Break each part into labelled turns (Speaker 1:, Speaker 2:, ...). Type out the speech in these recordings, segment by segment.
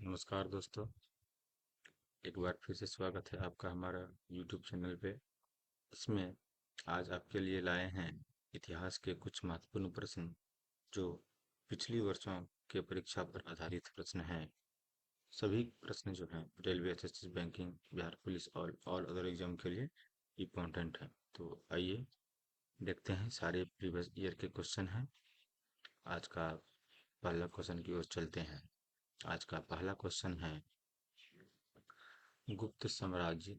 Speaker 1: नमस्कार दोस्तों। एक बार फिर से स्वागत है आपका हमारा YouTube चैनल पे। इसमें आज आपके लिए लाए हैं इतिहास के कुछ महत्वपूर्ण प्रश्न जो पिछली वर्षों के परीक्षा पर आधारित प्रश्न हैं। सभी प्रश्न जो हैं railway, SSC, banking, Bihar police और ऑल अदर एग्जाम के लिए इम्पोर्टेंट है। तो आइए देखते हैं, सारे प्रीवियस ईयर के क्वेश्चन हैं। आज का पहला क्वेश्चन की ओर चलते हैं। आज का पहला क्वेश्चन है, गुप्त साम्राज्य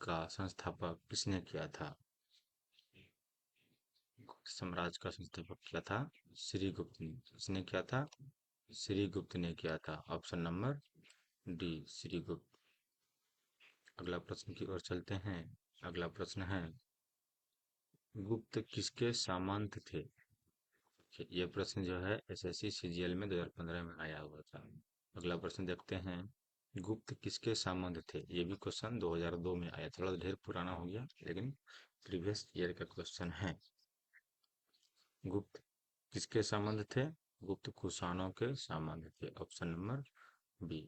Speaker 1: का संस्थापक किसने किया था? गुप्त साम्राज्य का संस्थापक किया था श्रीगुप्त ने। किसने किया था? श्रीगुप्त ने किया था। Option number D, Srigupta. अगला प्रश्न की ओर चलते हैं। अगला प्रश्न है, गुप्त किसके सामंत थे? ये प्रश्न जो है एसएससी सीजीएल में 2015 में आया हुआ था। अगला प्रश्न देखते हैं, गुप्त किसके सामंत थे? ये भी क्वेश्चन 2002 में आया, थोड़ा ढेर पुराना हो गया लेकिन प्रीवियस ईयर का क्वेश्चन है। गुप्त किसके संबंध थे? गुप्त कुषाणों के संबंध थे। ऑप्शन नंबर बी,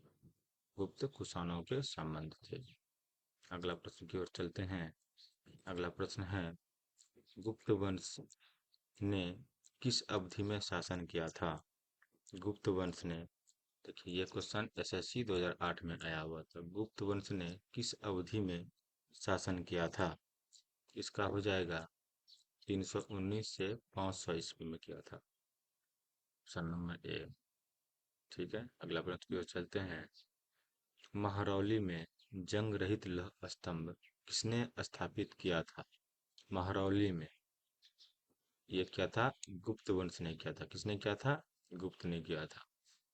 Speaker 1: गुप्त कुषाणों के संबंध थे। अगला प्रश्न की ओर चलते हैं। अगला प्रश्न है, गुप्त वंश ने किस अवधि में शासन किया था? गुप्त वंश ने, देखिए ये क्वेश्चन एसएससी 2008 में आया हुआ था। गुप्त वंश ने किस अवधि में शासन किया था? इसका हो जाएगा 319 से 500 ईस्वी में किया था। Option number A. ठीक है, अगला प्रश्न की ओर चलते हैं। महरौली में जंग रहित लौह स्तंभ किसने स्थापित किया था? महरौली में ये क्या था? गुप्त वंश ने किया था। किसने किया था? गुप्त ने किया था।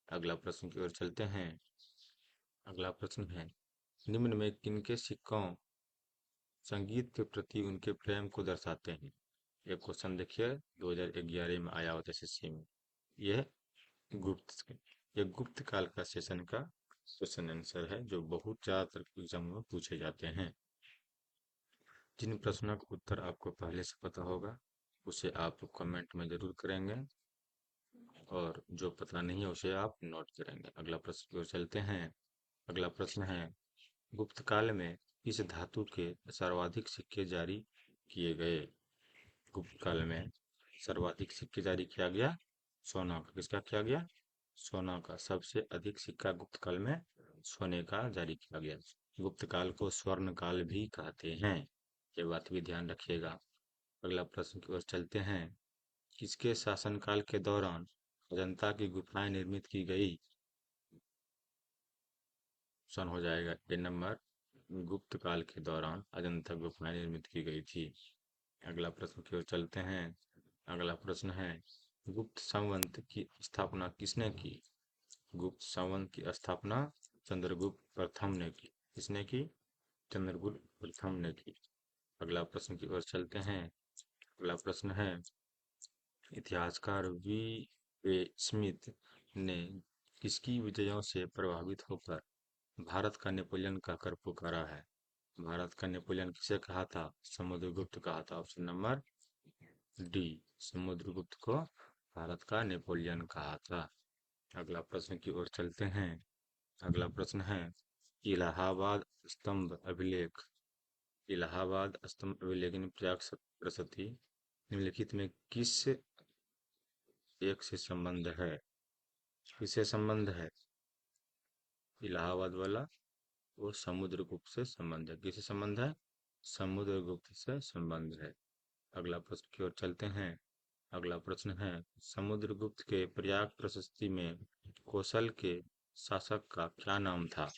Speaker 1: अगला प्रश्न की ओर चलते हैं। अगला प्रश्न है, निम्न में किनके सिक्कों संगीत के प्रति उनके प्रेम को दर्शाते हैं? ये क्वेश्चन देखिए 2011 में आया हुआ था एसएससी में। यह गुप्त ये गुप्त काल का सेशन का क्वेश्चन आंसर है जो बहुत ज्यादातर एग्जाम में पूछे जाते हैं। जिन प्रश्नों का उत्तर आपको पहले से पता होगा उसे आप कमेंट में जरूर करेंगे, और जो पता नहीं है उसे आप नोट करेंगे। अगला प्रश्न की ओर चलते हैं। अगला प्रश्न है, गुप्त काल में इस धातु के सर्वाधिक सिक्के जारी किए गए? गुप्त काल में सर्वाधिक सिक्के जारी किया गया सोना का। किसका किया गया? सोना का। सबसे अधिक सिक्का गुप्त काल में सोने का जारी किया गया। गुप्त काल को स्वर्ण काल भी कहते हैं, ये बात भी ध्यान रखिएगा। अगला प्रश्न की ओर चलते हैं। किसके शासनकाल के दौरान अजंता की गुफाएं निर्मित की गई? ऑप्शन हो जाएगा ए नंबर, गुप्त काल के दौरान अजंता गुफाएं निर्मित की गई थी। अगला प्रश्न की ओर चलते हैं। अगला प्रश्न है, गुप्त संवत की स्थापना किसने की? गुप्त संवत की स्थापना चंद्रगुप्त प्रथम ने की। किसने की? चंद्रगुप्त प्रथम ने की। अगला प्रश्न की ओर चलते हैं। अगला प्रश्न है, इतिहासकार वी ए स्मिथ ने किसकी विजयों से प्रभावित होकर भारत का नेपोलियन कहकर पुकारा है? भारत का नेपोलियन किसे कहा था? समुद्रगुप्त कहा था। ऑप्शन नंबर डी, समुद्रगुप्त को भारत का नेपोलियन कहा था। अगला प्रश्न की ओर चलते हैं। अगला प्रश्न है, इलाहाबाद स्तंभ अभिलेख, इलाहाबाद स्तंभ अभिलेख यानी प्रशस्ति निम्नलिखित में किस एक से संबंध है? किससे संबंध है? इलाहाबाद वाला वो समुद्रगुप्त से संबंध है। किससे संबंध है? समुद्रगुप्त से संबंध है। अगला प्रश्न की ओर चलते हैं। अगला प्रश्न है, समुद्रगुप्त के प्रयाग प्रशस्ति में कौशल के शासक का क्या नाम था?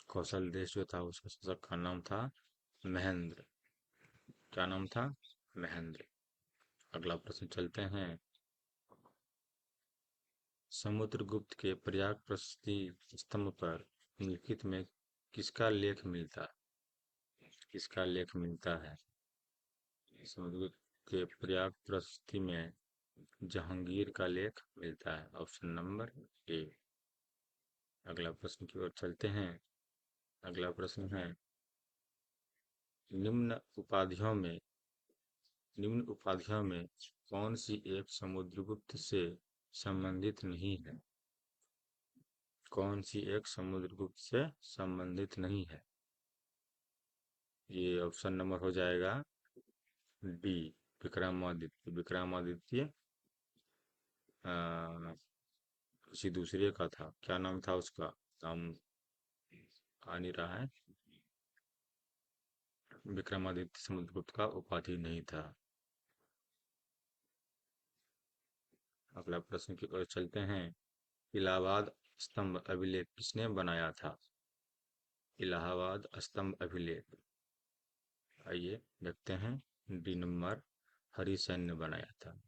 Speaker 1: कौशल देश जो था उसका शासक का नाम था महेंद्र। क्या नाम था? महेंद्र। अगला प्रश्न चलते हैं। समुद्रगुप्त के प्रयाग प्रशस्ति स्तंभ पर निम्नलिखित में किसका लेख मिलता? किसका लेख मिलता है? समुद्रगुप्त के प्रयाग प्रशस्ति में जहांगीर का लेख मिलता है। Option number A. अगला प्रश्न की ओर चलते हैं। अगला प्रश्न है, निम्न उपाधियों में निम्न उपाधियों में कौन सी एक समुद्रगुप्त से संबंधित नहीं है? कौन सी एक समुद्रगुप्त से संबंधित नहीं है? ये ऑप्शन नंबर हो जाएगा डी, विक्रमादित्य। विक्रमादित्य किसी दूसरे का था, क्या नाम था उसका? नाम आ नहीं रहा है। विक्रमादित्य समुद्रगुप्त का उपाधि नहीं था। अगला प्रश्न की ओर चलते हैं। इलाहाबाद स्तंभ अभिलेख किसने बनाया था? इलाहाबाद स्तंभ अभिलेख, आइए देखते हैं। डी नंबर, हरिसेन ने बनाया था।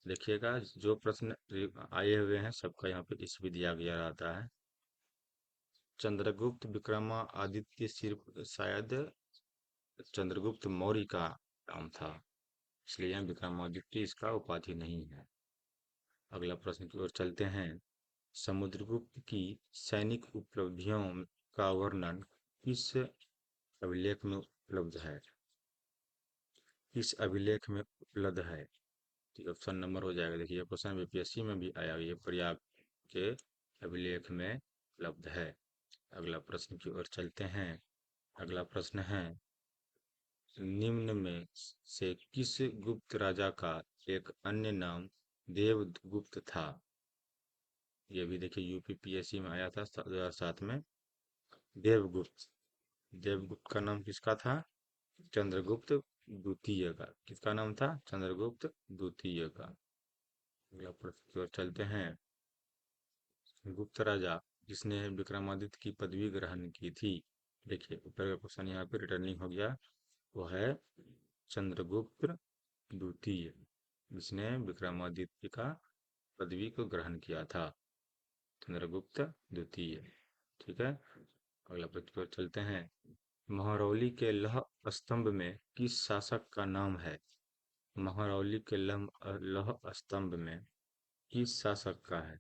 Speaker 1: देखिएगा, जो प्रश्न आए हुए हैं सबका यहाँ पे ईस्वी दिया गया रहता है। चंद्रगुप्त विक्रमादित्य सिर्फ शायद चंद्रगुप्त मौर्य का नाम था, इसलिए यहाँ विक्रमादित्य इसका उपाधि नहीं है। अगला प्रश्न की ओर चलते हैं। समुद्रगुप्त की सैनिक उपलब्धियों का वर्णन किस अभिलेख में उपलब्ध है? किस अभिलेख में उपलब्ध है? तो ऑप्शन नंबर हो जाएगा, देखिए क्वेश्चन बीपीएससी में भी आया, ये प्रयाग के अभिलेख में उपलब्ध है। अगला प्रश्न की ओर चलते हैं। अगला प्रश्न है, निम्न में से किस गुप्त राजा का एक अन्य नाम देवगुप्त था? ये भी देखिए यूपीपीएससी में आया था 2007 में। देवगुप्त, देवगुप्त का नाम किसका था? चंद्रगुप्त द्वितीय का। किसका नाम था? चंद्रगुप्त द्वितीय का। अगला प्रश्न की ओर चलते हैं। गुप्त राजा जिसने विक्रमादित्य की पदवी ग्रहण की थी, देखिए ऊपर का क्वेश्चन यहाँ पे रिटर्निंग हो गया, वो है चंद्रगुप्त द्वितीय, जिसने विक्रमादित्य का पदवी को ग्रहण किया था। चंद्रगुप्त द्वितीय, ठीक है। अगला प्रश्न की ओर चलते हैं। महरौली के लौह स्तंभ में किस शासक का नाम है? महरौली के लौह स्तंभ में किस शासक का है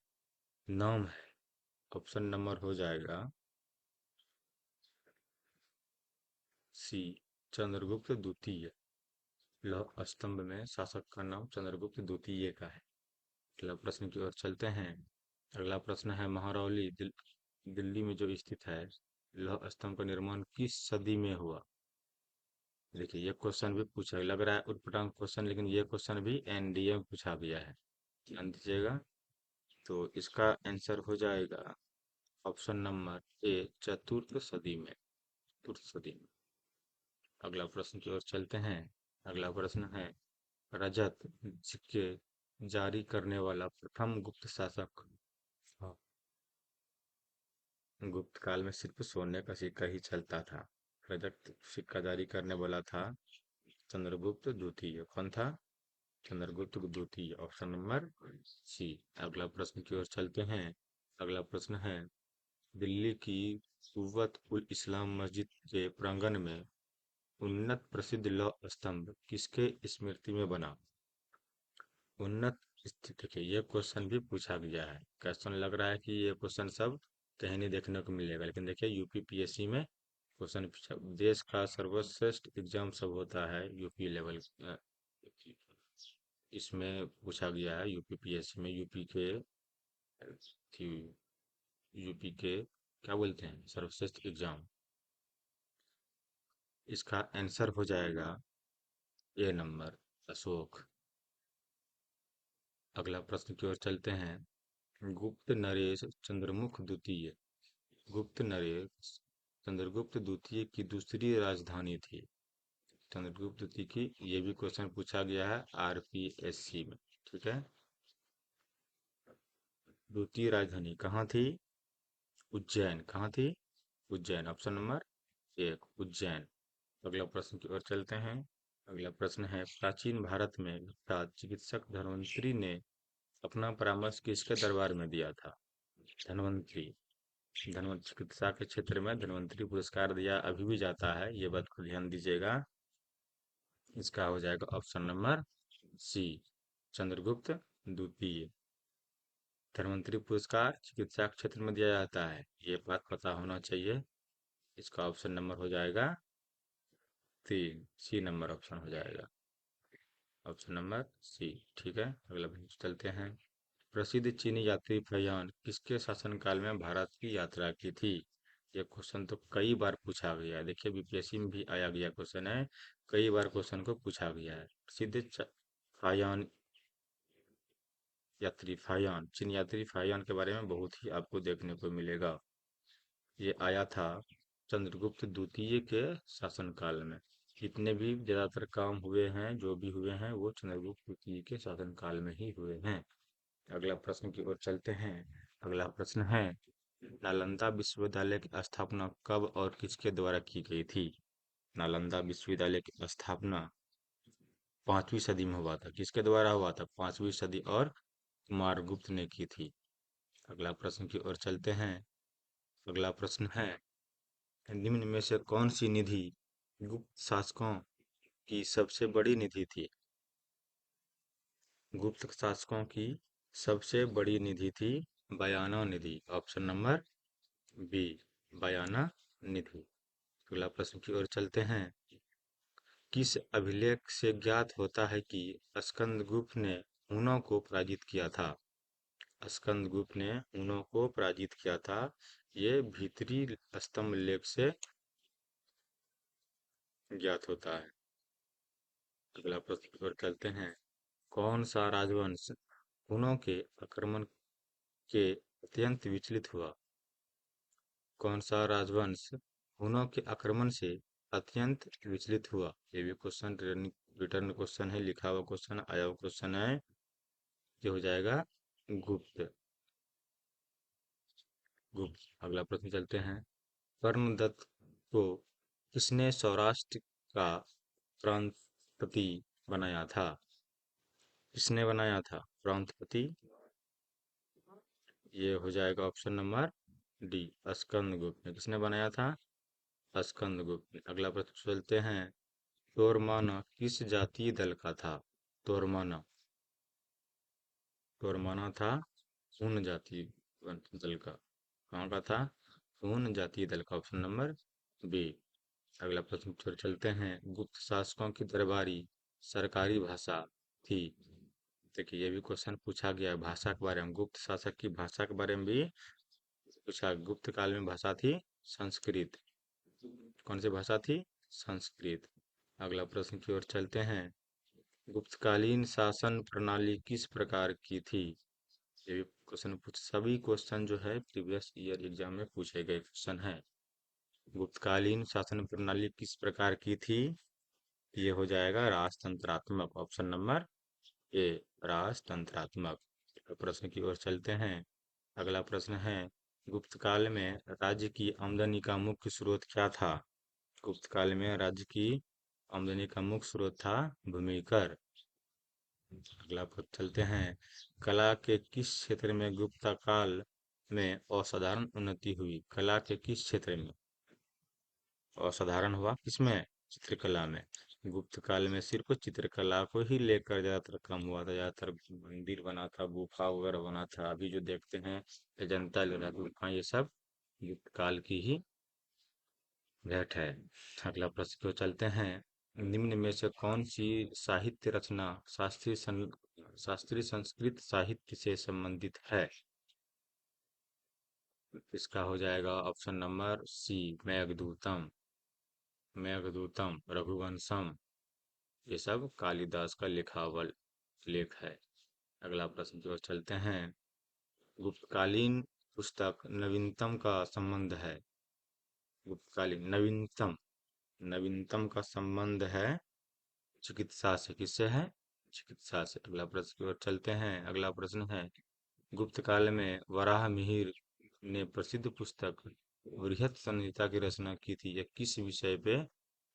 Speaker 1: नाम है? ऑप्शन नंबर हो जाएगा सी, चंद्रगुप्त द्वितीय। लौह स्तंभ में शासक का नाम चंद्रगुप्त द्वितीय का है। अगला प्रश्न की ओर चलते हैं। अगला प्रश्न है, महरौली दिल्ली में जो स्थित है, लौह स्तंभ का निर्माण किस सदी में हुआ? देखिए ये क्वेश्चन भी पूछा, लग रहा है उटपटांग क्वेश्चन, लेकिन ये क्वेश्चन भी एनडीए में पूछा गया है, ध्यान दीजिएगा। तो इसका आंसर हो जाएगा ऑप्शन नंबर ए, चतुर्थ सदी में। चतुर्थ सदी में। अगला प्रश्न की ओर चलते हैं। अगला प्रश्न है, रजत सिक्के जारी करने वाला प्रथम गुप्त शासक? हाँ, गुप्त काल में सिर्फ सोने का सिक्का ही चलता था। रजत सिक्का जारी करने वाला था चंद्रगुप्त द्वितीय। कौन था? चंद्रगुप्त द्वितीय, ऑप्शन नंबर सी। अगला प्रश्न की ओर चलते हैं। अगला प्रश्न है, दिल्ली की कुव्वत उल इस्लाम मस्जिद के प्रांगण में उन्नत प्रसिद्ध लौह स्तंभ किसके स्मृति में बना? उन्नत स्थिति के, ये क्वेश्चन भी पूछा गया है। क्वेश्चन लग रहा है कि ये क्वेश्चन सब कहीं नहीं देखने को मिलेगा, लेकिन देखिए यूपीपीएससी में क्वेश्चन पूछा। देश का सर्वश्रेष्ठ एग्जाम सब होता है यूपी लेवल, इसमें पूछा गया है यूपीपीएससी में। यूपी के थी, यूपी के क्या बोलते हैं, सर्वश्रेष्ठ एग्जाम। इसका आंसर हो जाएगा ए नंबर, अशोक। अगला प्रश्न की ओर चलते हैं। गुप्त नरेश चंद्रमुख द्वितीय, गुप्त नरेश चंद्रगुप्त द्वितीय की दूसरी राजधानी थी। चंद्रगुप्त द्वितीय की, ये भी क्वेश्चन पूछा गया है आरपीएससी में, ठीक है। द्वितीय राजधानी कहाँ थी? उज्जैन। कहाँ थी? उज्जैन, ऑप्शन नंबर एक, उज्जैन। अगला प्रश्न की ओर चलते हैं। अगला प्रश्न है, प्राचीन भारत में विख्यात चिकित्सक धन्वंतरी ने अपना परामर्श किसके दरबार में दिया था? धन्वंतरी, धन्वंतरी चिकित्सा के क्षेत्र में धन्वंतरी पुरस्कार दिया अभी भी जाता है, ये बात को ध्यान दीजिएगा। इसका हो जाएगा ऑप्शन नंबर सी, चंद्रगुप्त द्वितीय। धन्वंतरी पुरस्कार चिकित्सा क्षेत्र में दिया जाता है, ये बात पता होना चाहिए। इसका ऑप्शन नंबर हो जाएगा तीन, सी नंबर ऑप्शन हो जाएगा, ऑप्शन नंबर सी, ठीक है। अगला चलते हैं। प्रसिद्ध चीनी यात्री फयान किसके शासनकाल में भारत की यात्रा की थी? ये क्वेश्चन तो कई बार पूछा गया है। देखिए बीपीएससी में भी आया गया क्वेश्चन है, कई बार क्वेश्चन को पूछा गया है। फायान यात्री फायान चीन यात्री फायान के बारे में बहुत ही आपको देखने को मिलेगा। ये आया था चंद्रगुप्त द्वितीय के शासनकाल में। जितने भी ज्यादातर काम हुए हैं, जो भी हुए हैं, वो चंद्रगुप्त द्वितीय के शासनकाल में ही हुए हैं। अगला प्रश्न की ओर चलते हैं। अगला प्रश्न है, नालंदा विश्वविद्यालय की स्थापना कब और किसके द्वारा की गई थी? नालंदा विश्वविद्यालय की स्थापना 5वीं सदी में हुआ था। किसके द्वारा हुआ था? 5वीं सदी और कुमारगुप्त ने की थी। अगला प्रश्न की ओर चलते हैं। अगला प्रश्न है, निम्न में से कौन सी निधि गुप्त शासकों की सबसे बड़ी निधि थी? गुप्त शासकों की सबसे बड़ी निधि थी बयाना निधि। ऑप्शन नंबर बी, बयाना निधि। अगला प्रश्न की ओर चलते हैं। किस अभिलेख से ज्ञात होता है कि स्कंदगुप्त ने हुनों को पराजित किया था? स्कंदगुप्त ने हुनों को पराजित किया था। ये भीतरी स्तंभ लेख से ज्ञात होता है। अगला प्रश्न की ओर चलते हैं। कौन सा राजवंश हुनों के आक्रमण के अत्यंत विचलित हुआ? कौन सा राजवंश हुनों के आक्रमण से अत्यंत विचलित हुआ? ये भी क्वेश्चन रिटर्न क्वेश्चन है, लिखा हुआ क्वेश्चन, आया हुआ क्वेश्चन है। ये हो जाएगा गुप्त। गुप्त। अगला प्रश्न चलते हैं। कर्णदत्त को किसने सौराष्ट्र का प्रांतपति बनाया था? किसने बनाया था प्रांतपति? ये हो जाएगा ऑप्शन नंबर डी, स्कंदगुप्त ने। किसने बनाया था? स्कंदगुप्त ने। अगला प्रश्न चलते हैं। तोरमाना किस जातीय दल का था? तोरमाना, तोरमाना था हूण जातीय दल का। कहाँ का था? हूण जातीय दल का। Option number B. अगला प्रश्न फिर चलते हैं। गुप्त शासकों की दरबारी सरकारी भाषा थी। देखिए ये भी क्वेश्चन पूछा गया है भाषा के बारे में। गुप्त शासक की भाषा के बारे में भी पूछा। गुप्त काल में भाषा थी संस्कृत। कौन सी भाषा थी? संस्कृत। अगला प्रश्न की ओर चलते हैं। गुप्तकालीन शासन प्रणाली किस प्रकार की थी? ये भी क्वेश्चन पूछ, सभी क्वेश्चन जो है प्रीवियस ईयर एग्जाम में पूछे गए क्वेश्चन है। गुप्तकालीन शासन प्रणाली किस प्रकार की थी? ये हो जाएगा राजतंत्रात्मक। Option number A, राजतंत्रात्मक। प्रश्न की ओर चलते हैं। अगला प्रश्न है, गुप्त काल में राज्य की आमदनी का मुख्य स्रोत क्या था? गुप्त काल में राज्य की आमदनी का मुख्य स्रोत था भूमि कर। अगला प्रश्न चलते हैं। कला के किस क्षेत्र में गुप्त काल में असाधारण उन्नति हुई? कला के किस क्षेत्र में असाधारण हुआ? किसमें? चित्रकला में। गुप्त काल में सिर्फ चित्रकला को ही लेकर ज्यादातर काम हुआ था। ज्यादातर मंदिर बना था, गुफा वगैरह बना था। अभी जो देखते हैं अजंता एलोरा गुफा, ये सब गुप्त काल की ही भेंट है। अगला प्रश्न को चलते हैं। निम्न में से कौन सी साहित्य रचना शास्त्रीय संस्कृत साहित्य से संबंधित है? इसका हो जाएगा option number C, Meghadutam. Meghadutam, Raghuvamsham, ये सब कालिदास का लिखा हुआ लेख है। अगला प्रश्न जो चलते हैं। गुप्तकालीन पुस्तक नवीनतम का संबंध है। गुप्तकालीन नवीनतम, नवीनतम का संबंध है चिकित्सा से। किससे है? चिकित्सा से। अगला प्रश्न की ओर चलते हैं। अगला प्रश्न है, गुप्त काल में वराह मिहिर ने प्रसिद्ध पुस्तक बृहत संहिता की रचना की थी। यह किस विषय पे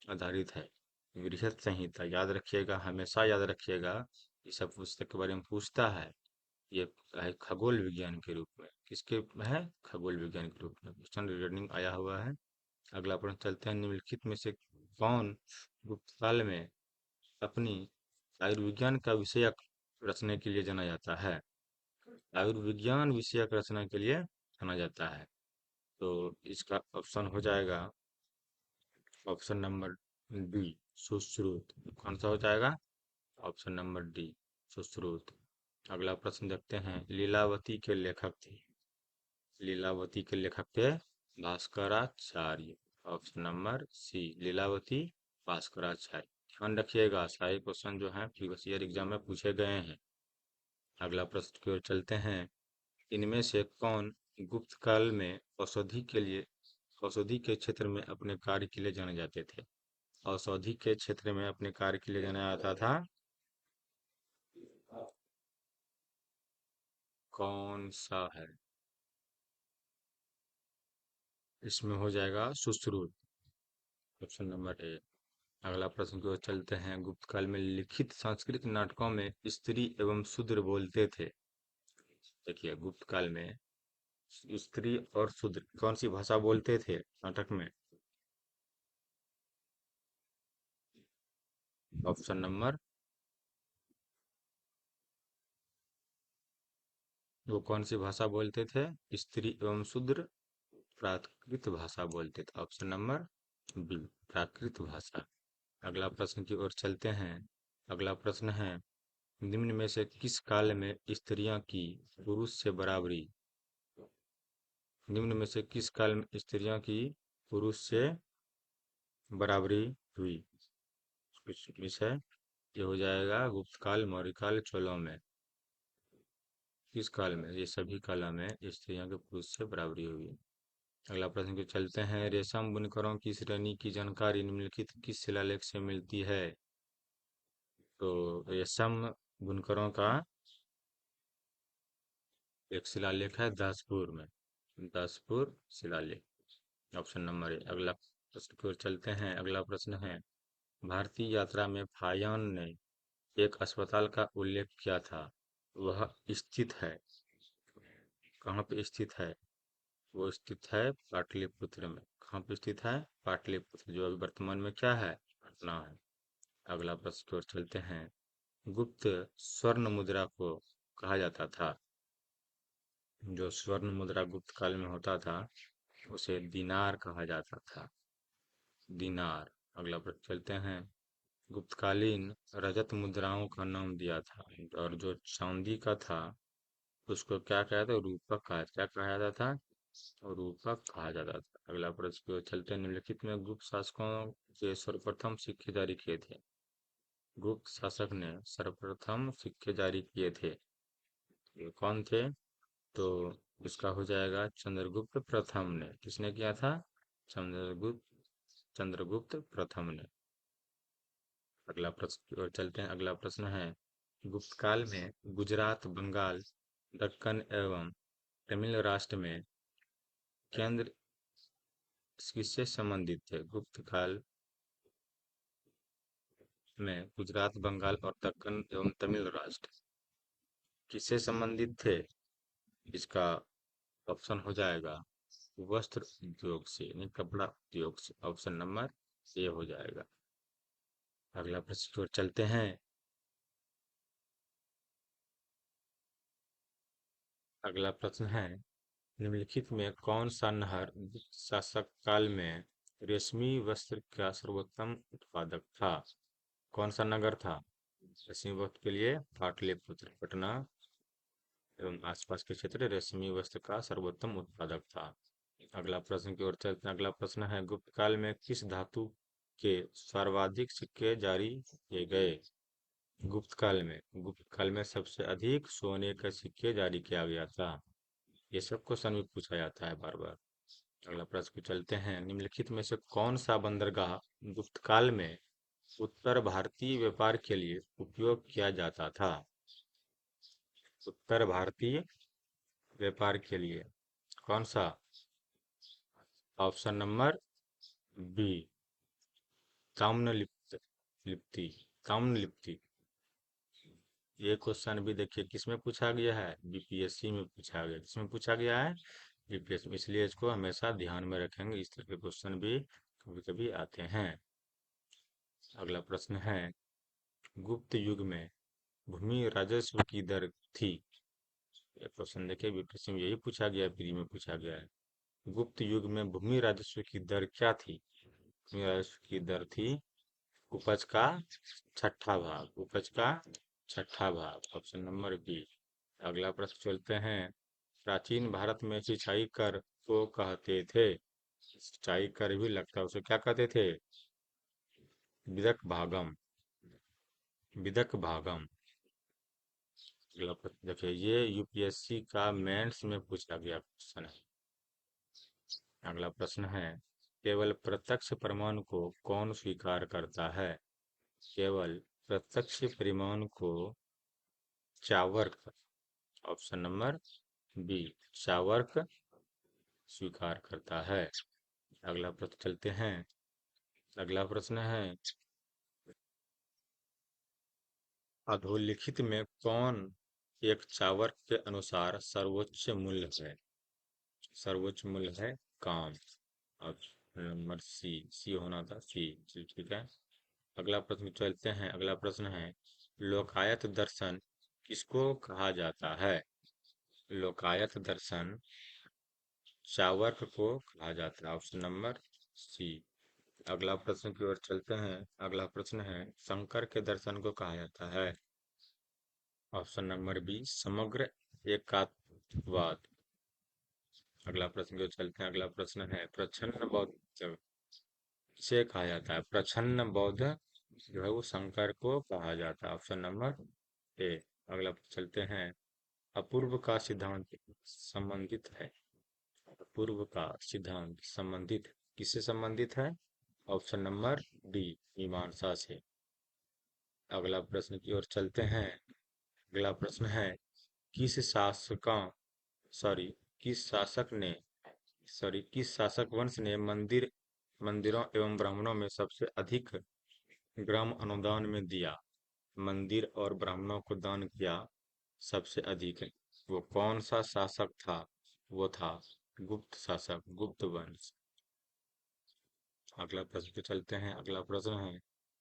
Speaker 1: आधारित है? बृहत संहिता याद रखिएगा, हमेशा याद रखिएगा। ये सब पुस्तक के बारे में पूछता है। ये है खगोल विज्ञान के रूप में। किसके है? खगोल विज्ञान के रूप में क्वेश्चन रिटर्निंग आया हुआ है। अगला प्रश्न चलते हैं। निम्नलिखित में से कौन गुप्त काल में अपनी आयुर्विज्ञान का विषयक रचने के लिए जाना जाता है? आयुर्विज्ञान विषयक रचना के लिए जाना जाता है। तो इसका ऑप्शन हो जाएगा ऑप्शन नंबर डी, सुश्रुत। कौन सा हो जाएगा? Option number D, Sushruta. अगला प्रश्न देखते हैं, लीलावती के लेखक थे। लीलावती के लेखक थे Bhaskaracharya. Option number C, Lilavati Bhaskaracharya. ध्यान रखिएगा, सारे क्वेश्चन जो हैं प्रीवियस ईयर एग्जाम में पूछे गए हैं। अगला प्रश्न की ओर चलते हैं, इनमें से कौन गुप्त काल में औषधि के क्षेत्र में अपने कार्य के लिए जाने जाते थे? औषधि के क्षेत्र में अपने कार्य के लिए जाना जाता था, कौन सा है? इसमें हो जाएगा सुश्रुत, ऑप्शन नंबर ए। अगला प्रश्न की ओर चलते हैं, गुप्त काल में लिखित संस्कृत नाटकों में स्त्री एवं शूद्र बोलते थे। देखिए, गुप्त काल में स्त्री और शूद्र कौन सी भाषा बोलते थे नाटक में? ऑप्शन नंबर, वो कौन सी भाषा बोलते थे? स्त्री एवं शूद्र प्राकृत भाषा बोलते थे। ऑप्शन नंबर बी, प्राकृत भाषा। अगला प्रश्न की ओर चलते हैं। अगला प्रश्न है, निम्न में से किस काल में स्त्रियां की पुरुष से बराबरी? निम्न में से किस काल में स्त्रियां की पुरुष से बराबरी हुई? कुछ विषय, ये हो जाएगा गुप्त काल, मौर्य काल, चोलों में। किस काल में? ये सभी कालों में स्त्रियों के पुरुष से बराबरी हुई। अगला प्रश्न को चलते हैं, रेशम बुनकरों की श्रेणी की जानकारी निम्नलिखित किस शिलालेख से मिलती है? तो रेशम बुनकरों का एक शिलालेख है दासपुर में, दासपुर शिलालेख। Option number A. अगला प्रश्न की ओर चलते हैं। अगला प्रश्न है, भारतीय यात्रा में फायान ने एक अस्पताल का उल्लेख किया था, वह स्थित है कहाँ पे स्थित है? वो स्थित है पाटलिपुत्र में। कहाँ पे स्थित है? पाटलिपुत्र, जो अभी वर्तमान में क्या है? पटना है। अगला प्रश्न की ओर चलते हैं, गुप्त स्वर्ण मुद्रा को कहा जाता था, जो स्वर्ण मुद्रा गुप्त काल में होता था उसे दिनार कहा जाता था, दिनार। अगला प्रश्न चलते हैं, गुप्तकालीन रजत मुद्राओं का नाम दिया था, और जो चांदी का था उसको क्या कहा था? रूपक कहा, क्या कहा जाता था? रूपक कहा जाता था। अगला प्रश्न की ओर चलते हैं, निम्नलिखित में गुप्त शासकों के सर्वप्रथम सिक्के जारी किए थे? गुप्त शासक ने सर्वप्रथम सिक्के जारी किए थे, ये कौन थे? तो इसका हो जाएगा चंद्रगुप्त प्रथम ने। किसने किया था? चंद्रगुप्त प्रथम ने। अगला प्रश्न की ओर चलते हैं। अगला प्रश्न है, गुप्त काल में गुजरात, बंगाल, दक्कन एवं तमिल राष्ट्र में केंद्र किससे संबंधित थे? गुप्त काल में गुजरात, बंगाल और दक्कन एवं तमिल राष्ट्र किससे संबंधित थे? इसका ऑप्शन हो जाएगा वस्त्र उद्योग से, यानी कपड़ा उद्योग से। ऑप्शन नंबर ए हो जाएगा। अगला प्रश्न की ओर चलते हैं। अगला प्रश्न है, निम्नलिखित में कौन सा नहर गुप्त शासक काल में रेशमी वस्त्र का सर्वोत्तम उत्पादक था? कौन सा नगर था रेशमी वस्त्र के लिए? पाटलिपुत्र, पटना एवं आसपास के क्षेत्र रेशमी वस्त्र का सर्वोत्तम उत्पादक था। अगला प्रश्न की ओर चलते हैं। अगला प्रश्न है, गुप्त काल में किस धातु के सर्वाधिक सिक्के जारी किए गए? गुप्त काल में सबसे अधिक सोने के सिक्के जारी किया गया था। ये सब क्वेश्चन भी पूछा जाता है बार बार। अगला प्रश्न को चलते हैं, निम्नलिखित में से कौन सा बंदरगाह गुप्त काल में उत्तर भारतीय व्यापार के लिए उपयोग किया जाता था? उत्तर भारतीय व्यापार के लिए कौन सा? Option number B, Tamralipta, Lipti, Tamralipti. ये क्वेश्चन भी देखिए किसमें पूछा गया है? बीपीएससी में पूछा गया। किसमें पूछा गया है? बीपीएससी में। इसलिए इसको हमेशा ध्यान में रखेंगे, इस तरह के क्वेश्चन भी कभी कभी आते हैं। अगला प्रश्न है, गुप्त युग में भूमि राजस्व की दर थी? ये क्वेश्चन देखिए बीपीएससी में यही पूछा गया, प्री में पूछा गया है। गुप्त युग में भूमि राजस्व की दर क्या थी? भूमि राजस्व की दर थी उपज का छठा भाग, उपज का छठा भाग। Option number B. अगला प्रश्न चलते हैं। प्राचीन भारत में सिंचाई कर को कहते थे। सिंचाई कर भी लगता है उसे क्या कहते थे? विदक भागम। विदक भागम। अगला प्रश्न देखिए, ये यूपीएससी का मेंस में पूछा गया क्वेश्चन है। अगला प्रश्न है, केवल प्रत्यक्ष प्रमाण को कौन स्वीकार करता है? केवल प्रत्यक्ष प्रमाण को चावर्क, ऑप्शन नंबर बी, चावर्क स्वीकार करता है। अगला प्रश्न चलते हैं। अगला प्रश्न है, अधोलिखित में कौन एक चावर्क के अनुसार सर्वोच्च मूल्य है? सर्वोच्च मूल्य है काम। ऑप्शन नंबर सी, सी होना था, सी। ठीक है। अगला प्रश्न चलते हैं। अगला प्रश्न है, लोकायत दर्शन किसको कहा जाता है? लोकायत दर्शन चावर्क को कहा जाता है, ऑप्शन नंबर सी। अगला प्रश्न की ओर चलते हैं। अगला प्रश्न है, शंकर के दर्शन को कहा जाता है? ऑप्शन नंबर बी, समग्र एकात्मवाद। अगला प्रश्न की ओर चलते हैं। अगला प्रश्न है, प्रच्छन्न बौद्ध से कहा जाता है? प्रच्छन्न बौद्ध जो है वो शंकर को कहा जाता है, ऑप्शन नंबर ए। अगला चलते हैं। अपूर्व का सिद्धांत संबंधित है? अपूर्व का सिद्धांत संबंधित किससे संबंधित है? ऑप्शन नंबर डी, मीमांसा से। अगला प्रश्न की ओर चलते हैं। अगला प्रश्न है, किस शासका सॉरी किस शासक ने किस शासक वंश ने मंदिरों एवं ब्राह्मणों में सबसे अधिक ग्राम अनुदान में दिया? मंदिर और ब्राह्मणों को दान किया सबसे अधिक, वो कौन सा शासक था? वो था गुप्त शासक, गुप्त वंश। अगला प्रश्न पे चलते हैं। अगला प्रश्न है,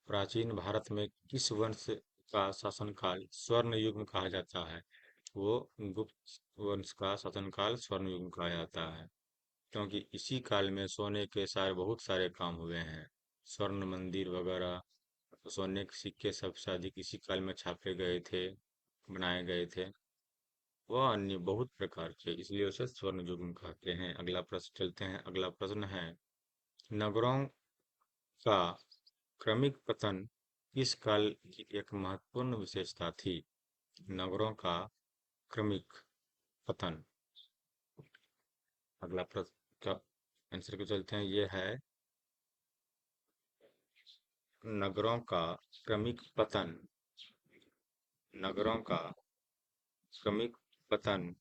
Speaker 1: प्राचीन भारत में किस वंश का शासनकाल स्वर्ण युग कहा जाता है? वो गुप्त वंश का शासनकाल स्वर्ण युग कहा जाता है, क्योंकि इसी काल में सोने के सारे बहुत सारे काम हुए हैं। स्वर्ण मंदिर वगैरह, सोने के सिक्के सबसे अधिक इसी काल में छापे गए थे, बनाए गए थे। वह अन्य बहुत प्रकार के, इसलिए उसे स्वर्ण युग कहते हैं। अगला प्रश्न चलते हैं। अगला प्रश्न है, नगरों का क्रमिक पतन किस काल की एक महत्वपूर्ण विशेषता थी? नगरों का क्रमिक पतन। अगला प्रश्न का आंसर को चलते हैं। ये है, नगरों का क्रमिक पतन, नगरों का क्रमिक पतन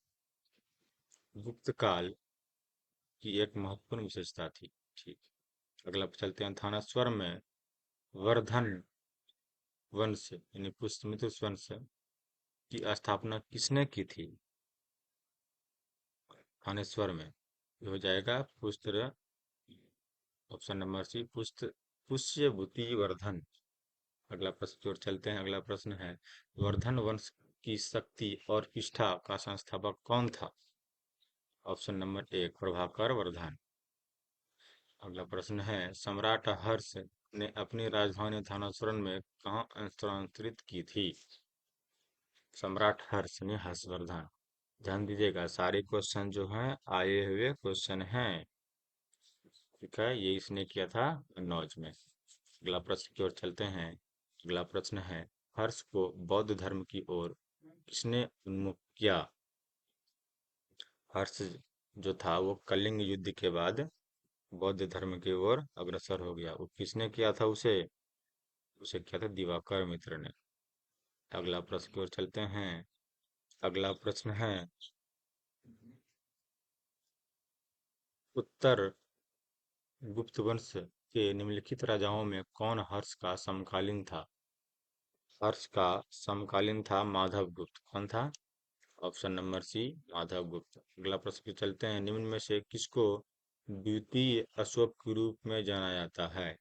Speaker 1: गुप्त काल की एक महत्वपूर्ण विशेषता थी। ठीक। अगला चलते हैं। थानेश्वर में वर्धन वंश यानी पुष्यमित्र वंश की स्थापना किसने की थी? थानेश्वर में ये हो जाएगा Pushya, option number C, Pushyabhuti Vardhan. अगला प्रश्न की ओर चलते हैं। अगला प्रश्न है, वर्धन वंश की शक्ति और निष्ठा का संस्थापक कौन था? Option number A, Prabhakar Vardhan. अगला प्रश्न है, सम्राट हर्ष ने अपनी राजधानी थानेश्वर में कहाँ स्थानांतरित की थी? सम्राट हर्ष ने हर्षवर्धन। ध्यान दीजिएगा, सारे क्वेश्चन जो हैं आए हुए क्वेश्चन हैं। ठीक है, ये इसने किया था कन्नौज में। अगला प्रश्न की ओर चलते हैं। अगला प्रश्न है, हर्ष को बौद्ध धर्म की ओर किसने उन्मुख किया? हर्ष जो था वो कलिंग युद्ध के बाद बौद्ध धर्म की ओर अग्रसर हो गया। वो किसने किया था उसे? उसे किया था दिवाकर मित्र ने। अगला प्रश्न की ओर चलते हैं। अगला प्रश्न है, उत्तर गुप्त वंश के निम्नलिखित राजाओं में कौन हर्ष का समकालीन था? हर्ष का समकालीन था माधव गुप्त। कौन था? ऑप्शन नंबर सी, माधव गुप्त। अगला प्रश्न पे चलते हैं। निम्न में से किसको द्वितीय अशोक के रूप में जाना जाता है?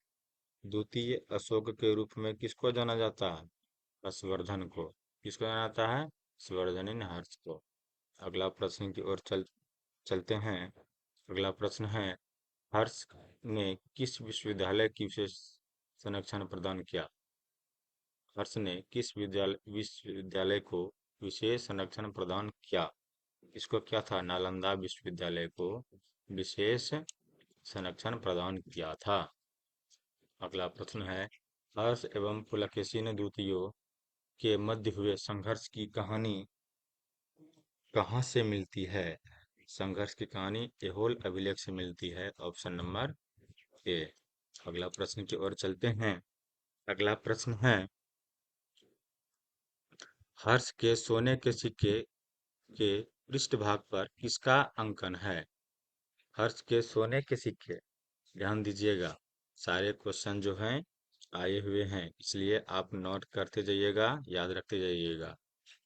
Speaker 1: द्वितीय अशोक के रूप में किसको जाना जाता है? हर्षवर्धन को। किसको जाना जाता है? हर्षवर्धन हर्ष को। अगला प्रश्न की ओर चलते हैं। अगला प्रश्न है, हर्ष ने किस विश्वविद्यालय की विशेष संरक्षण प्रदान किया? हर्ष ने किस विश्वविद्यालय को विशेष संरक्षण प्रदान किया। इसको क्या था, नालंदा विश्वविद्यालय को विशेष संरक्षण प्रदान किया था। अगला प्रश्न है, हर्ष एवं पुलकेशी द्वितीयों के मध्य हुए संघर्ष की कहानी कहाँ से मिलती है? संघर्ष की कहानी ऐहोल अभिलेख से मिलती है। Option number A. अगला प्रश्न की ओर चलते हैं। अगला प्रश्न है, हर्ष के सोने के सिक्के के पृष्ठभाग पर किसका अंकन है? हर्ष के सोने के सिक्के, ध्यान दीजिएगा, सारे क्वेश्चन जो हैं आए हुए हैं, इसलिए आप नोट करते जाइएगा, याद रखते जाइएगा।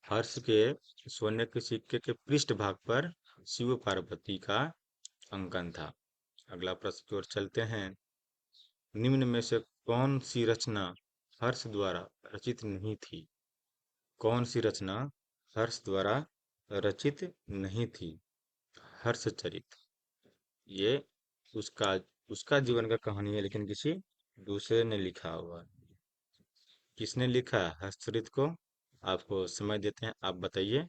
Speaker 1: हर्ष के सोने के सिक्के के पृष्ठभाग पर शिव पार्वती का अंकन था। अगला प्रश्न की ओर चलते हैं। निम्न में से कौन सी रचना हर्ष द्वारा रचित नहीं थी? कौन सी रचना हर्ष द्वारा रचित नहीं थी? हर्षचरित, ये उसका उसका जीवन का कहानी है, लेकिन किसी दूसरे ने लिखा हुआ है। किसने लिखा है हर्षचरित को? आपको समय देते हैं, आप बताइए।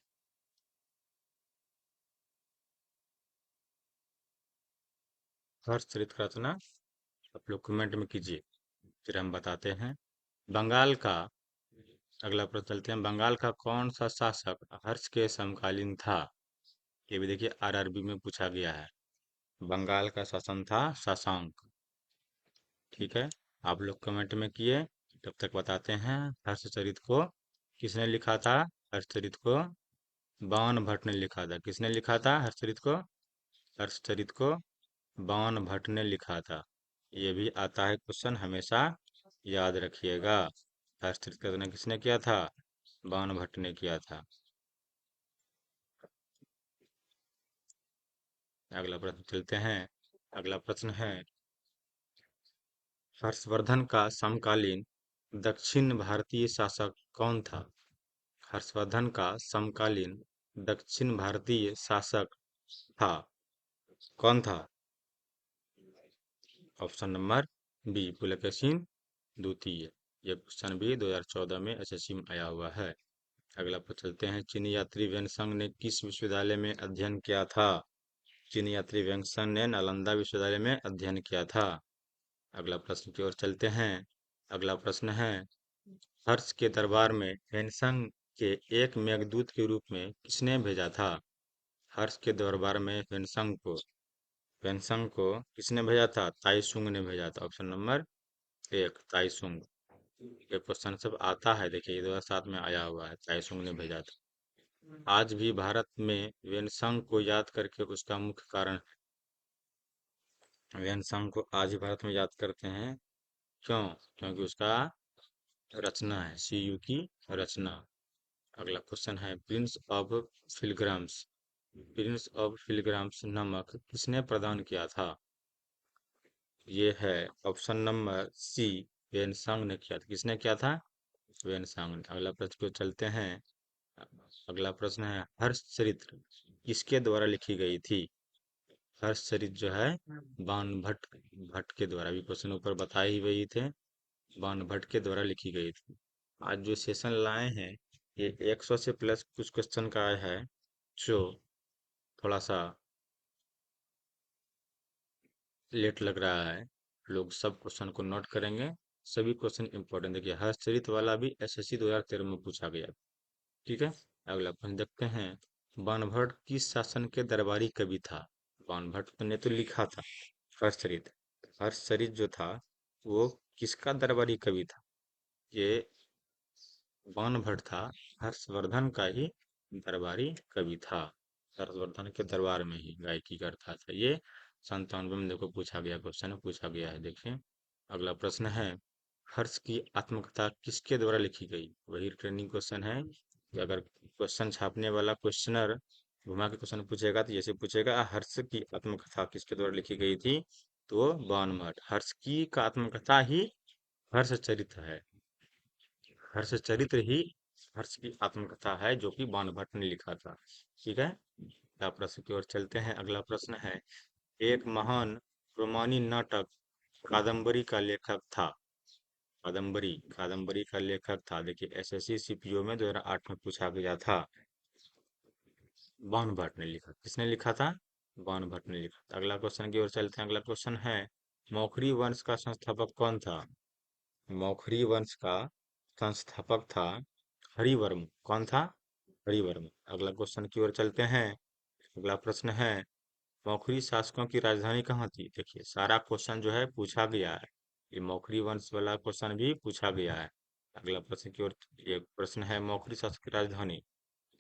Speaker 1: हर्षचरित का रचना आप लोग कमेंट में कीजिए, फिर हम बताते हैं। बंगाल का, अगला प्रश्न चलते हैं। बंगाल का कौन सा शासक हर्ष के समकालीन था? ये भी देखिए आरआरबी में पूछा गया है। बंगाल का शासन था शशांक। ठीक है, आप लोग कमेंट में किए, तब तक बताते हैं। हर्षचरित को किसने लिखा था? हर्षचरित को बाण भट्ट ने लिखा था। किसने लिखा था हर्षचरित को? हर्षचरित को बाण भट्ट ने लिखा था। ये भी आता है क्वेश्चन, हमेशा याद रखिएगा। हर्षचरित का रचना किसने किया था? बाण भट्ट ने किया था। अगला प्रश्न चलते हैं। अगला प्रश्न है, हर्षवर्धन का समकालीन दक्षिण भारतीय शासक कौन था? हर्षवर्धन का समकालीन दक्षिण भारतीय शासक था, कौन था? ऑप्शन नंबर बी, पुलकेशिन द्वितीय। ये क्वेश्चन भी 2014 में एसएससी में आया हुआ है। अगला पर चलते हैं। चीनी यात्री वेनसंग ने किस विश्वविद्यालय में अध्ययन किया था? चीनी यात्री वेनसंग ने नालंदा विश्वविद्यालय में अध्ययन किया था। अगला प्रश्न की ओर चलते हैं। अगला प्रश्न है, हर्ष के दरबार में वेनसंग के एक मेघदूत के रूप में किसने भेजा था? हर्ष के दरबार में वेनसंग को किसने भेजा था? ताइसुंग ने भेजा था। ऑप्शन नंबर एक, ताइसुंग। ये क्वेश्चन सब आता है, देखिए 2007 में आया हुआ है, ताइसुंग ने भेजा था। आज भी भारत में वेनसंग को याद करके उसका मुख्य कारण, वेनसंग को आज भी भारत में याद करते हैं। क्यों? क्योंकि उसका रचना है, सीयू की रचना। अगला क्वेश्चन है, प्रिंस ऑफ फिलग्राम्स नमक किसने प्रदान किया था? ये है ऑप्शन नंबर सी, वेनसांग ने किया था। किसने किया था? वेनसांग ने। अगला प्रश्न को चलते हैं। अगला प्रश्न है, हर्षचरित्र किसके द्वारा लिखी गई थी? हर्षचरित जो है बाण भट्ट भट्ट के द्वारा, भी क्वेश्चन ऊपर बताए ही वही थे, बाण भट्ट के द्वारा लिखी गई थी। आज जो सेशन लाए हैं, ये 100 से प्लस कुछ क्वेश्चन का आया है, जो थोड़ा सा लेट लग रहा है। लोग सब क्वेश्चन को नोट करेंगे, सभी क्वेश्चन इंपॉर्टेंट। देखिए हर्षचरित वाला भी एसएससी 2013 में पूछा गया। ठीक है, अगला प्रश्न देखते हैं। बाणभट्ट किस शासन के दरबारी कवि था? बाणभट्ट ने तो लिखा था हर्षचरित। हर्षचरित जो था वो किसका दरबारी कवि था? ये बाणभट्ट था, हर्षवर्धन का ही दरबारी कवि था। हर्षवर्धन के दरबार में ही गायकी करता था ये। 97 में देखो पूछा गया, क्वेश्चन पूछा गया है, देखिए। अगला प्रश्न है, हर्ष की आत्मकथा किसके द्वारा लिखी गई? वही ट्रेनिंग क्वेश्चन है कि अगर क्वेश्चन छापने वाला क्वेश्चनर घुमा के क्वेश्चन पूछेगा तो जैसे पूछेगा, हर्ष की आत्मकथा किसके द्वारा लिखी गई थी, तो बाणभट्ट। हर्ष की का आत्मकथा ही हर्षचरित है। हर्षचरित्र ही हर्ष की आत्मकथा है, जो कि बाणभट्ट ने लिखा था। ठीक है, अगला प्रश्न की ओर चलते हैं। अगला प्रश्न है, एक महान रोमानी नाटक कादम्बरी का लेखक था। कादम्बरी, कादम्बरी का लेखक था, देखिए एसएससी सीपीओ में 2008 में पूछा गया था। बाण भट्ट ने लिखा, किसने लिखा था? बाण भट्ट ने लिखा था। अगला क्वेश्चन की ओर चलते हैं। अगला क्वेश्चन है, मौखरी वंश का संस्थापक कौन था? मौखरी वंश का संस्थापक था हरिवर्म। कौन था? हरिवर्म। अगला क्वेश्चन की ओर चलते हैं। अगला प्रश्न है, मौखरी शासकों की राजधानी कहाँ थी? देखिए सारा क्वेश्चन जो है पूछा गया है, ये मौखरी वंश वाला क्वेश्चन भी पूछा गया है। अगला प्रश्न की ओर, ये प्रश्न है, मौखरी शासक की राजधानी।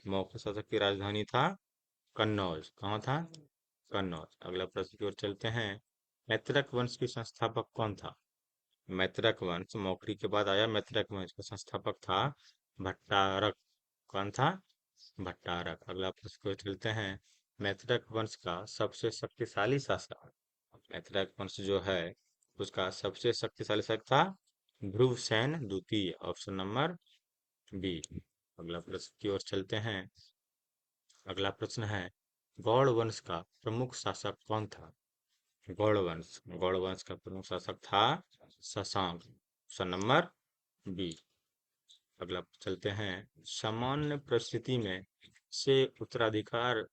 Speaker 1: मौखरी शासक की राजधानी था कन्नौज। कहाँ था? कन्नौज। अगला प्रश्न की ओर चलते हैं। मैत्रक वंश की संस्थापक कौन था? मैत्रक वंश, मौखरी के बाद आया मैत्रक वंश का संस्थापक था भट्टारक। कौन था? भट्टारक। अगला प्रश्न की ओर चलते हैं। मैत्रक वंश का सबसे शक्तिशाली शासक, मैत्रक वंश जो है उसका सबसे शक्तिशाली शासक था ध्रुवसेन द्वितीय। Option number B. अगला प्रश्न की ओर चलते हैं। अगला प्रश्न है, गौड़ वंश का प्रमुख शासक कौन था? गौड़ वंश, गौड़ वंश का प्रमुख शासक था शशांक। Option number B. अगला चलते हैं। सामान्य परिस्थिति में से उत्तराधिकार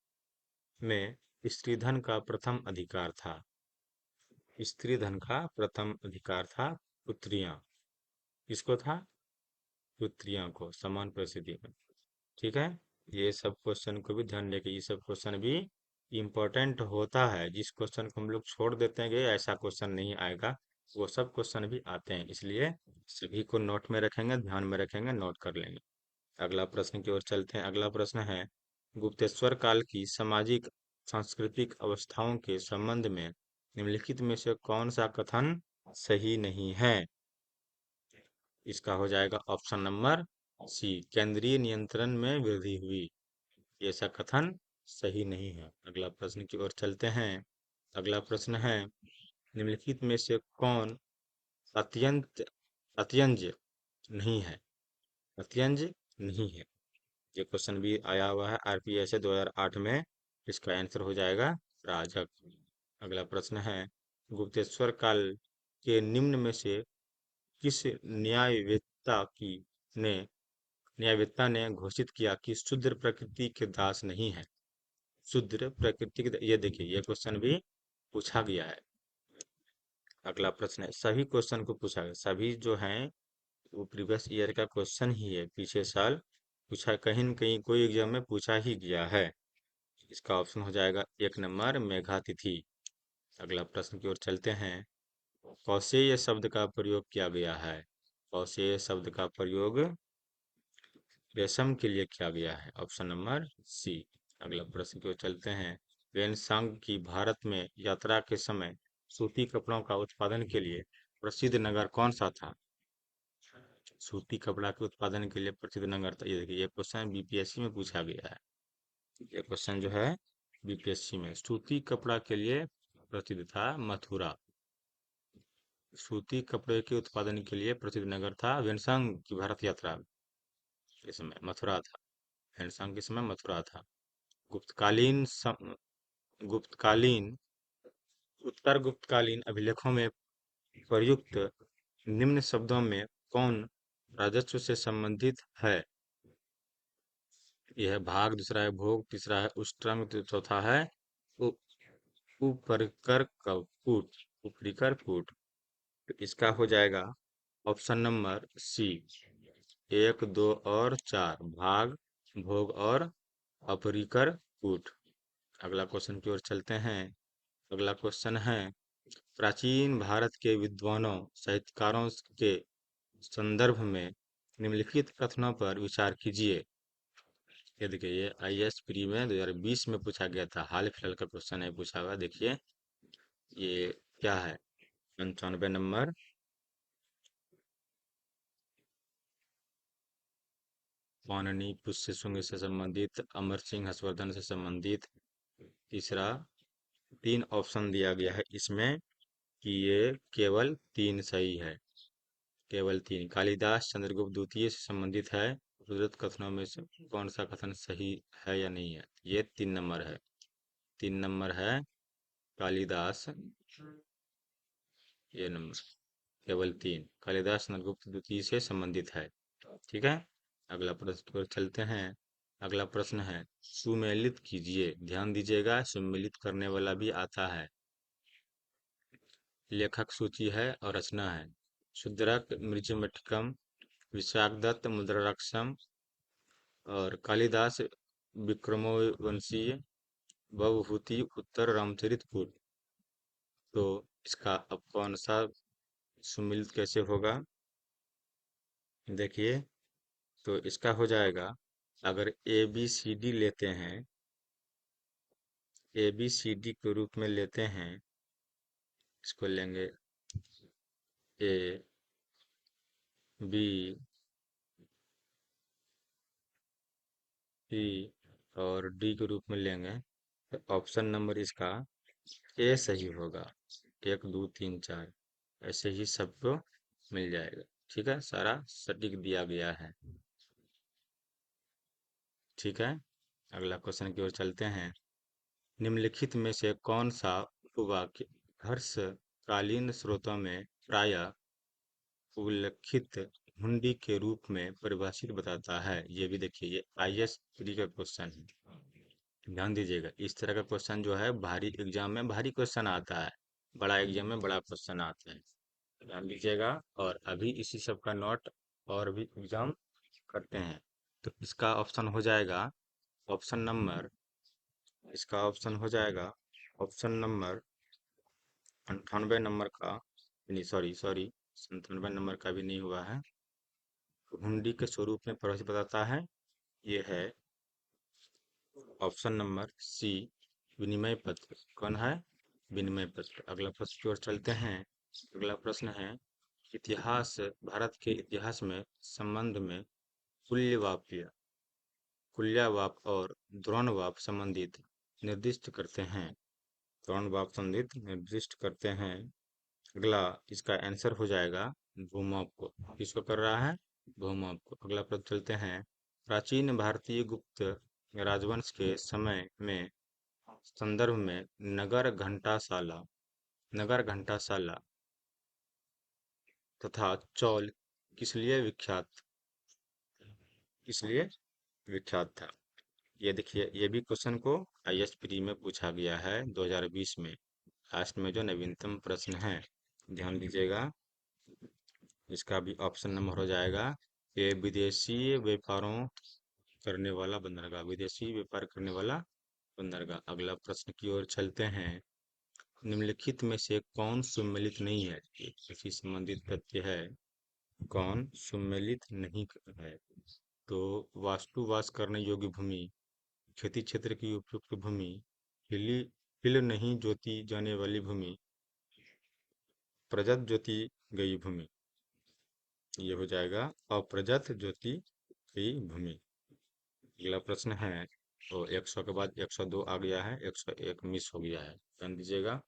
Speaker 1: में स्त्रीधन का प्रथम अधिकार था। स्त्रीधन का प्रथम अधिकार था पुत्रियां। किसको था? पुत्रियां को, समान परिस्थिति में। ठीक है, ये सब क्वेश्चन को भी ध्यान रखिए, ये सब क्वेश्चन भी इम्पोर्टेंट होता है। जिस क्वेश्चन को हम लोग छोड़ देते हैं कि ऐसा क्वेश्चन नहीं आएगा, वो सब क्वेश्चन भी आते हैं, इसलिए सभी को नोट में रखेंगे, ध्यान में रखेंगे, नोट कर लेंगे। अगला प्रश्न की ओर चलते हैं। अगला प्रश्न है, गुप्तेश्वर काल की सामाजिक सांस्कृतिक अवस्थाओं के संबंध में निम्नलिखित में से कौन सा कथन सही नहीं है? इसका हो जाएगा ऑप्शन नंबर सी, केंद्रीय नियंत्रण में वृद्धि हुई। ये ऐसा कथन सही नहीं है। अगला प्रश्न की ओर चलते हैं। अगला प्रश्न है, निम्नलिखित में से कौन अत्यंत अत्यंज नहीं है? अत्यंज नहीं है, ये क्वेश्चन भी आया हुआ है आरपीएस 2008 में। इसका आंसर हो जाएगा राजक। अगला प्रश्न है, गुप्तेश्वर काल के निम्न में से किस ने न्यायवेत्ता ने घोषित किया कि शूद्र प्रकृति के दास नहीं है? शूद्र प्रकृति के, ये देखिए ये क्वेश्चन भी पूछा गया है। अगला प्रश्न है, सभी क्वेश्चन को पूछा गया, सभी जो हैं वो प्रीवियस ईयर का क्वेश्चन ही है, पिछले साल पूछा, कहीं न कहीं कोई एग्जाम में पूछा ही गया है। इसका ऑप्शन हो जाएगा एक नंबर, मेघातिथि। अगला प्रश्न की ओर चलते हैं। कौशेय शब्द का प्रयोग किया गया है। कौशेय शब्द का प्रयोग रेशम के लिए किया गया है। Option number C. अगला प्रश्न की ओर चलते हैं। रेनेसां की भारत में यात्रा के समय सूती कपड़ों का उत्पादन के लिए प्रसिद्ध नगर कौन सा था? सूती कपड़ा के उत्पादन के लिए प्रसिद्ध नगर था, ये देखिए ये क्वेश्चन बीपीएससी में पूछा गया है। ये क्वेश्चन जो है बीपीएससी में, सूती कपड़ा के लिए प्रसिद्ध था मथुरा। सूती कपड़े के उत्पादन के लिए प्रसिद्ध नगर था वेनसांग की भारत यात्रा के समय मथुरा था। वेनसांग के समय मथुरा था। गुप्तकालीन गुप्तकालीन उत्तर गुप्तकालीन अभिलेखों में प्रयुक्त निम्न शब्दों में कौन राजस्व से संबंधित है? यह है भाग, दूसरा है भोग, तीसरा है उष्ट्रंग, चौथा है उपरिकर कूट, उपरिकर कूट। तो इसका हो जाएगा ऑप्शन नंबर सी, एक, दो और चार, भाग, भोग और अपरिकर कूट। अगला क्वेश्चन की ओर चलते हैं। अगला क्वेश्चन है, प्राचीन भारत के विद्वानों साहित्यकारों के संदर्भ में निम्नलिखित कथनों पर विचार कीजिए। ये देखिए ये आईएएस प्री में 2020 में पूछा गया था, हाल फिलहाल का क्वेश्चन है पूछा हुआ। देखिए ये क्या है, 95 नंबर। पाणिनि पुष्य शुंग से संबंधित, अमर सिंह हर्षवर्धन से संबंधित। तीसरा, तीन ऑप्शन दिया गया है इसमें कि ये केवल तीन सही है, केवल तीन। कालिदास चंद्रगुप्त द्वितीय से संबंधित है, उद्धृत कथनों में से कौन सा कथन सही है या नहीं है? ये 3 नंबर है, 3 नंबर है कालिदास, ये नंबर। केवल 3। कालिदास नलगुप्त द्वितीय से संबंधित है। ठीक है, अगला प्रश्न की ओर चलते हैं। अगला प्रश्न है, सुमेलित कीजिए। ध्यान दीजिएगा, सुमेलित करने वाला भी आता है। लेखक सूची है और रचना है। शुद्रक मृच्छकम, विशाखदत्त मुद्राक्षम और कालिदास विक्रमोर्वशीय, भवभूति उत्तर रामचरितपुर। तो इसका अब कौन सा सुमिलित कैसे होगा? देखिए, तो इसका हो जाएगा, अगर ए बी सी डी लेते हैं, ए बी सी डी के रूप में लेते हैं, इसको लेंगे ए बी सी और डी के रूप में लेंगे, तो ऑप्शन नंबर इसका ए सही होगा। 1 2 3 4 ऐसे ही सबको मिल जाएगा। ठीक है, सारा सटीक दिया गया है। ठीक है, अगला क्वेश्चन की ओर चलते हैं। निम्नलिखित में से कौन सा उपवाक्य हर्षकालीन स्रोतों में प्रायः उल्लिखित हुंडी के रूप में परिभाषित बताता है? ये भी देखिए, ये आईएएस प्री का क्वेश्चन है। ध्यान दीजिएगा, इस तरह का क्वेश्चन जो है भारी एग्जाम में भारी क्वेश्चन आता है, बड़ा एग्जाम में बड़ा क्वेश्चन आता है। ध्यान दीजिएगा, और अभी इसी सब का नोट और भी एग्जाम करते हैं। तो इसका ऑप्शन हो जाएगा, ऑप्शन नंबर इसका ऑप्शन हो जाएगा, ऑप्शन नंबर 98 नंबर का, नहीं सॉरी सॉरी, 97 नंबर का भी नहीं हुआ है। हुंडी के स्वरूप में परिभाषित बताता है, ये है ऑप्शन नंबर सी, विनिमय पत्र। कौन है? विनिमय पत्र। अगला प्रश्न की ओर चलते हैं। अगला प्रश्न है, इतिहास, भारत के इतिहास में संबंध में कुल्यवाप्य, कुल्यवाप और द्रोणवाप संबंधित निर्दिष्ट करते हैं। द्रोणवाप संबंधित निर्दिष्ट करते हैं। अगला इसका आंसर हो जाएगा भूमाप को। किसको कर रहा है? भूमाप को। अगला प्रश्न चलते हैं। प्राचीन भारतीय गुप्त राजवंश के समय में संदर्भ में नगर घंटाशाला तथा चौल किस लिए विख्यात था? ये देखिए, ये भी क्वेश्चन को आईएएस प्री में पूछा गया है 2020 में। लास्ट में जो नवीनतम प्रश्न है, ध्यान दीजिएगा, इसका भी ऑप्शन नंबर हो जाएगा, ये विदेशी व्यापारों करने वाला बंदरगाह, विदेशी व्यापार करने वाला बंदरगाह। अगला प्रश्न की ओर चलते हैं। निम्नलिखित में से कौन सुमेलित नहीं है? ये कृषि संबंधित तथ्य है। कौन सुमेलित नहीं है? तो वास्तुवास करने योग्य भूमि, खेती क्षेत्र की उपयुक्त भूमि, हिली हिल नहीं जोती जाने वाली भूमि, प्रजत जोती गई भूमि। ये हो जाएगा अप्रजत जोती गई भूमि। अगला प्रश्न है, तो 100 के बाद 102 आ गया है, 101 मिस हो गया है, ध्यान दीजिएगा।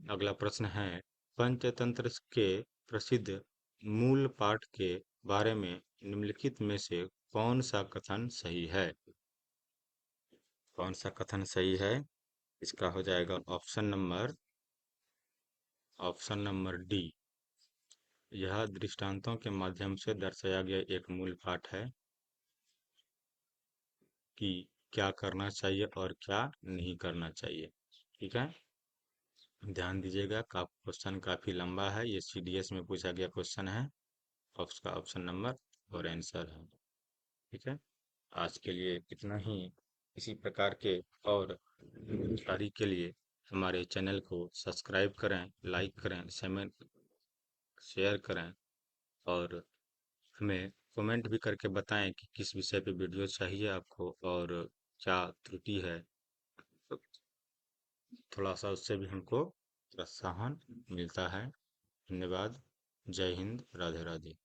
Speaker 1: अगला प्रश्न है, पंचतंत्र के प्रसिद्ध मूल पाठ के बारे में निम्नलिखित में से कौन सा कथन सही है? कौन सा कथन सही है? इसका हो जाएगा ऑप्शन नंबर डी। यह दृष्टांतों के माध्यम से दर्शाया गया एक मूल पाठ है कि क्या करना चाहिए और क्या नहीं करना चाहिए। ठीक है, ध्यान दीजिएगा, क्वेश्चन काफी लंबा है, ये सीडीएस में पूछा गया क्वेश्चन है। उसका ऑप्शन नंबर और आंसर है। ठीक है, आज के लिए इतना ही। इसी प्रकार के और जानकारी के लिए हमारे चैनल को सब्सक्राइब करें, लाइक करें, शेयर करें, और हमें कमेंट भी करके बताएं कि किस विषय पे वीडियो चाहिए आपको और क्या त्रुटि है। तो थोड़ा सा उससे भी हमको प्रोत्साहन मिलता है। धन्यवाद। जय हिंद। राधे राधे।